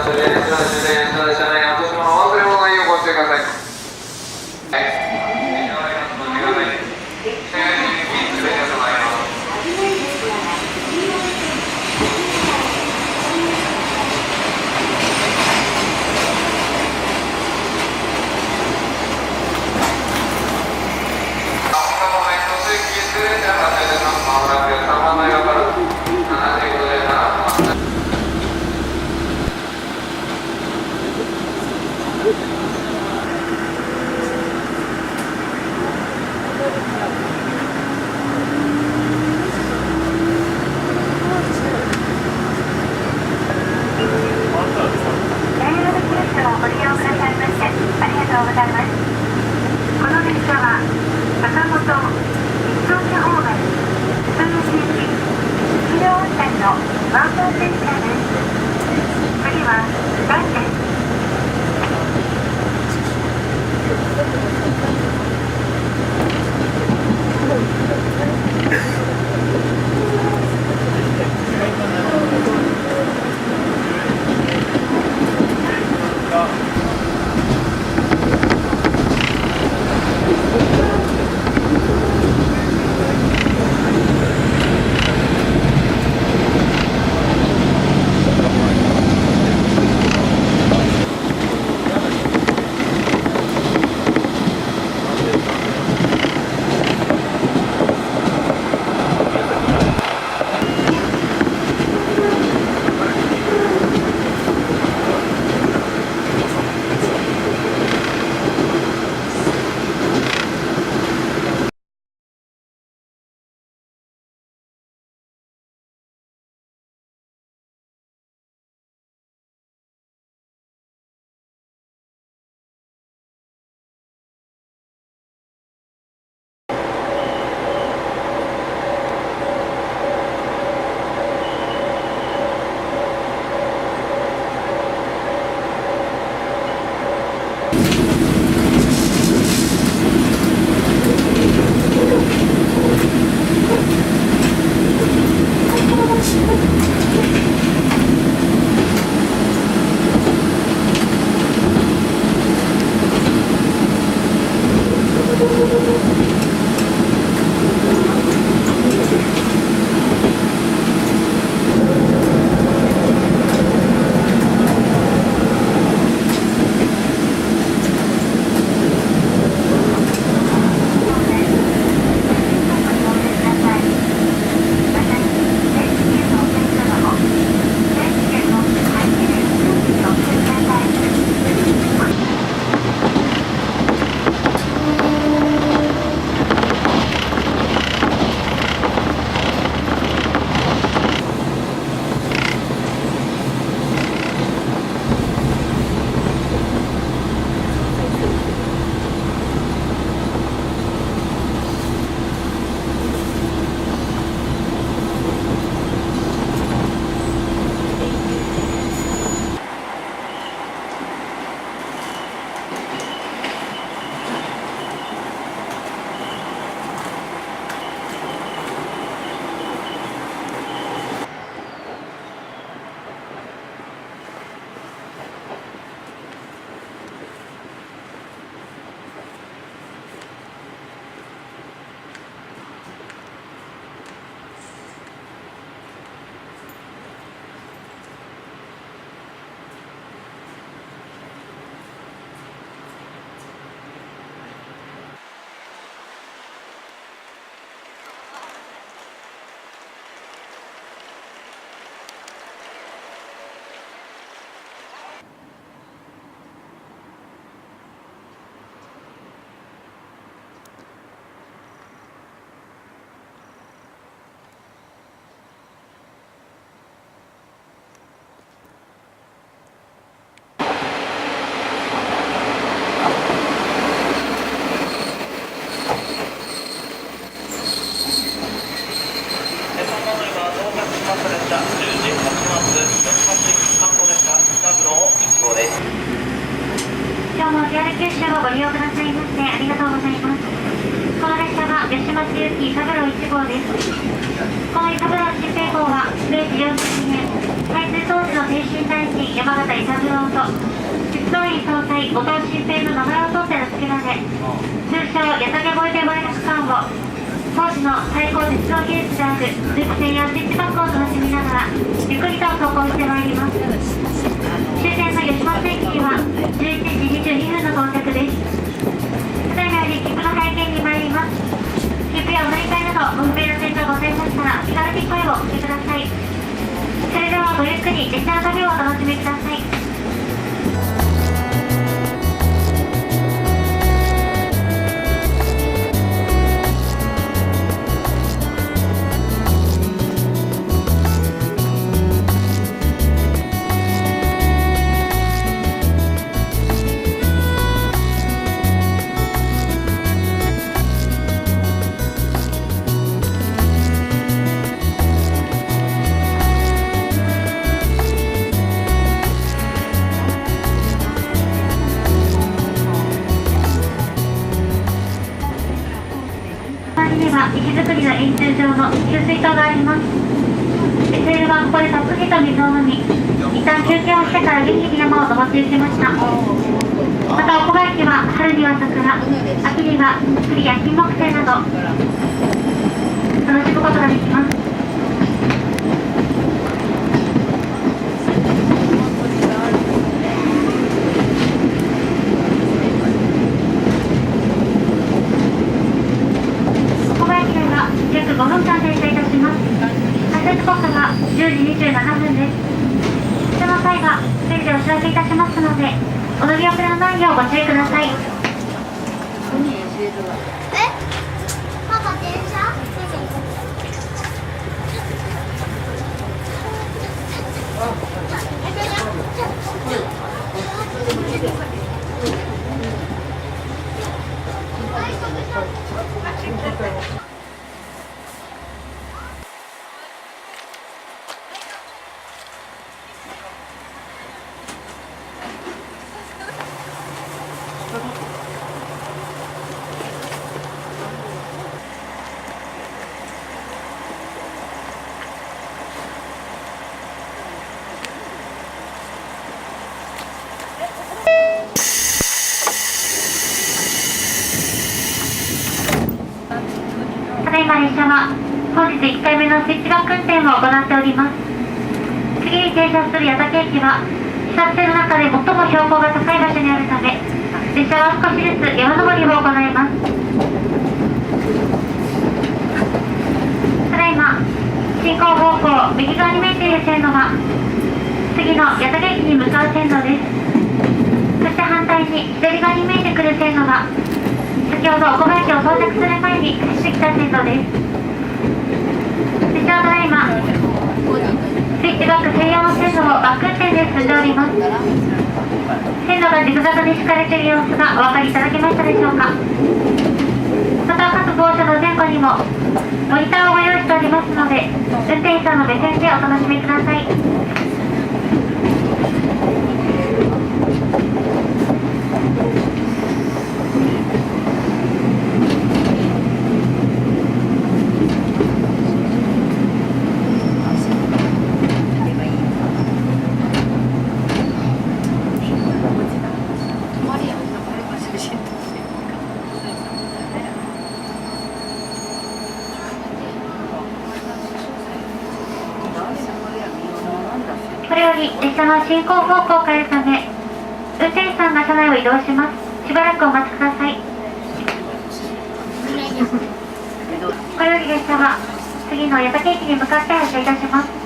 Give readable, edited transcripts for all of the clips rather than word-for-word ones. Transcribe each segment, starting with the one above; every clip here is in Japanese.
車内に落とし物、忘れ物ないようご注意ください。はい。今日も JR 九州をご利用くださいましてありがとうございます。この列車は吉松行き佐黒1号です。この佐黒新平号は明治42年、開通当時の天津大臣山形伊三郎と実動員総裁後藤新平の名前を取って名付けられ、通称矢竹越えで生まれた区間を当時の最高実動技術であるループ線やスイッチバックを楽しみながらゆっくりと走行してまいります。終点の吉松駅には11時22分の到着です。ただいまより切符の拝見に参ります。切符やお乗り換えなどご不便な点がございましたら気軽に声をおかけください。それではごゆっくり列車の旅をお楽しみください。石造りの円柱状の給水塔があります。SL はここでたっぷりと水を飲み、一旦休憩をしてから元気に山を登っていきました。また岡場駅は春には桜、秋には栗や金木犀など楽しむことができます。約5分間停車いたします。発車時刻が10時27分です。その際は随時お知らせいたしますので、お乗り遅れのないようご注意ください。パパ電車？ただいま列車は本日1回目のスイッチバック運転を行っております。次に停車する矢竹駅は視察線の中で最も標高が高い場所にあるため、列車は少しずつ山登りを行います。ただいま進行方向右側に見えている線路は次の矢竹駅に向かう線路です。そして反対に左側に見えてくる線路は先ほど岡場駅を到着する前に走ってきた線路です。列車はただいまスイッチバック専用の線路をバック運転で進んでおります。線路がジグザグに敷かれている様子がお分かりいただけましたでしょうか。また各号車の前後にもモニターをご用意しておりますので、運転手さんの目線でお楽しみください。これより列車の進行方向を変えるため、運転手さんが車内を移動します。しばらくお待ちください。これより列車は次の矢竹駅に向かって発車いたします。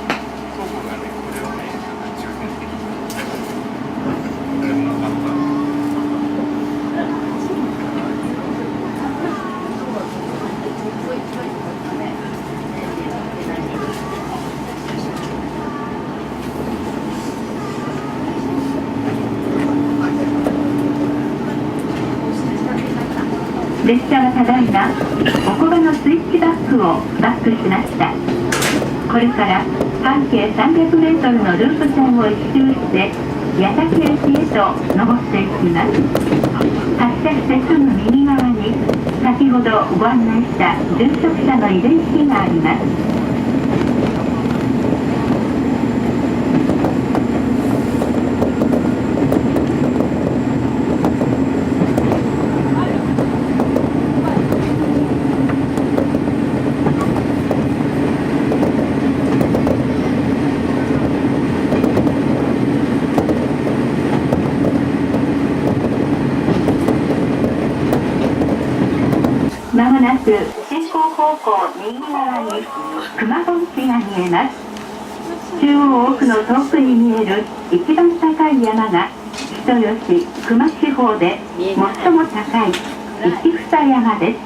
列車はただいま岡場のスイッチバックをバックしました。これから半径300メートルのループ線を一周して矢竹駅へと登っていきます。発車してすぐ右側に先ほどご案内した殉職者の慰霊碑があります。く進行方向右側に熊本市が見えます。中央奥の遠くに見える一番高い山が人吉球磨地方で最も高い市房山です。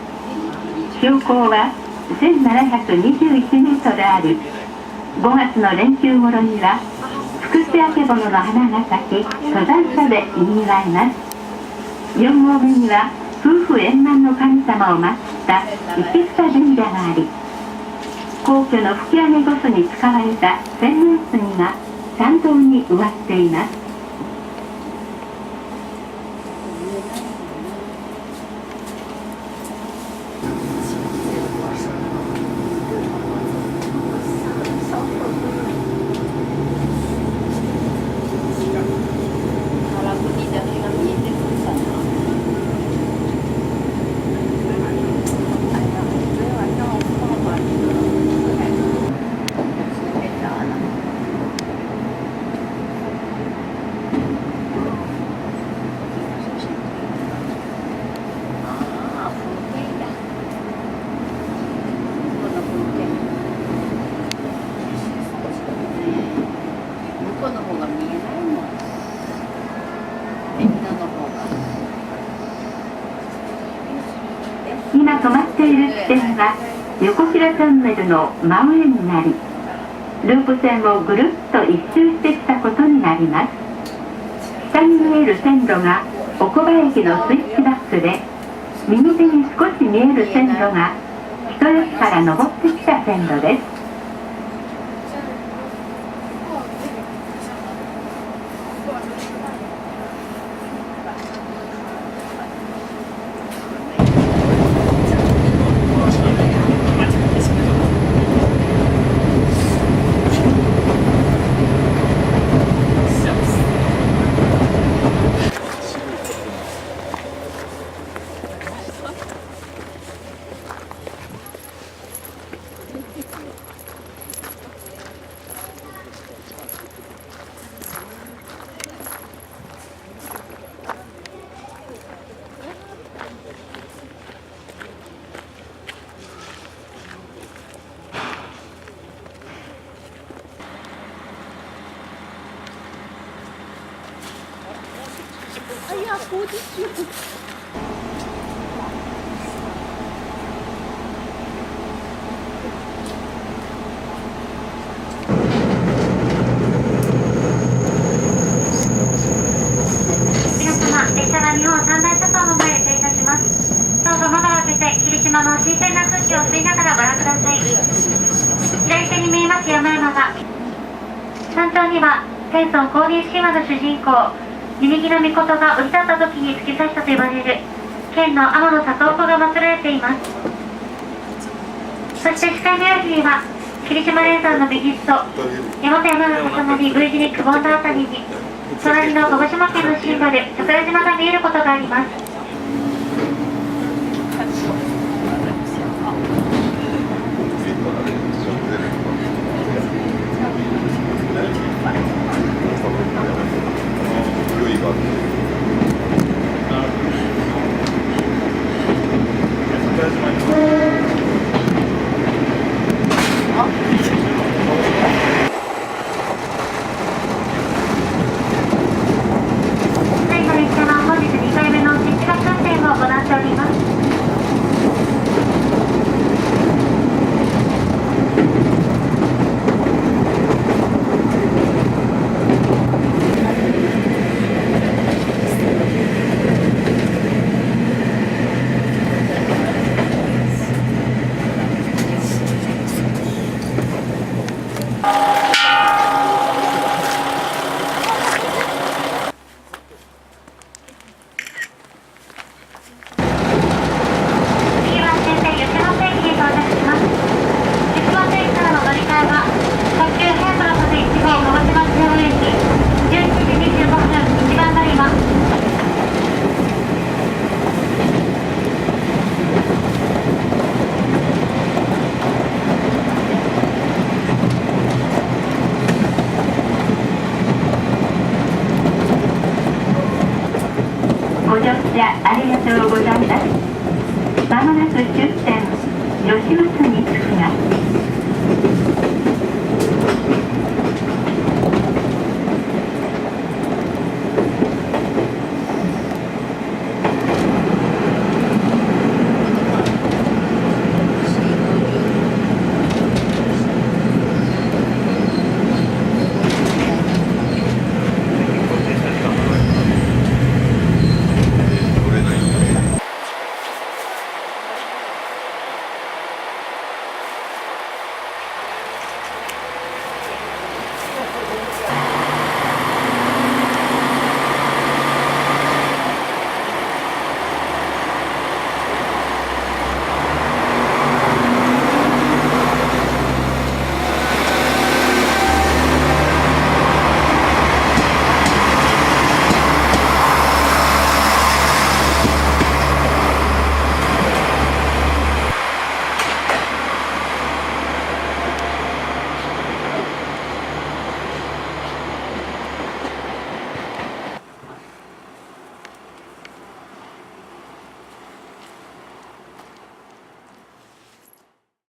標高は1721メートルある。5月の連休頃には福津あけぼのの花が咲き、登山者でにぎわいます。4合目には夫婦円満の神様を祀った市房神社があり、皇居の吹き上げ御所に使われた天然杉が参道に植わっています。今止まっている地点は横平トンネルの真上になり、ループ線をぐるっと一周してきたことになります。下に見える線路が奥羽駅のスイッチバックで、右手に少し見える線路が人吉から登ってきた線路です。日本三大諸島の前へ停車します。どうぞ窓を開けて霧島の新鮮な空気を吸いながらご覧ください。左手に見えます山々が、山頂には天孫降臨神話の主人公弓木の命が降り立った時に突き刺したと言われる剣の天の里岡が祀られています。そして視界の良い日には霧島連山の右裾、山と山が重なり V 字にくぼんだあたりに隣の鹿児島県のシンボル桜島が見えることがあります。ご乗車ありがとうございます。まもなく終点吉松に着きます。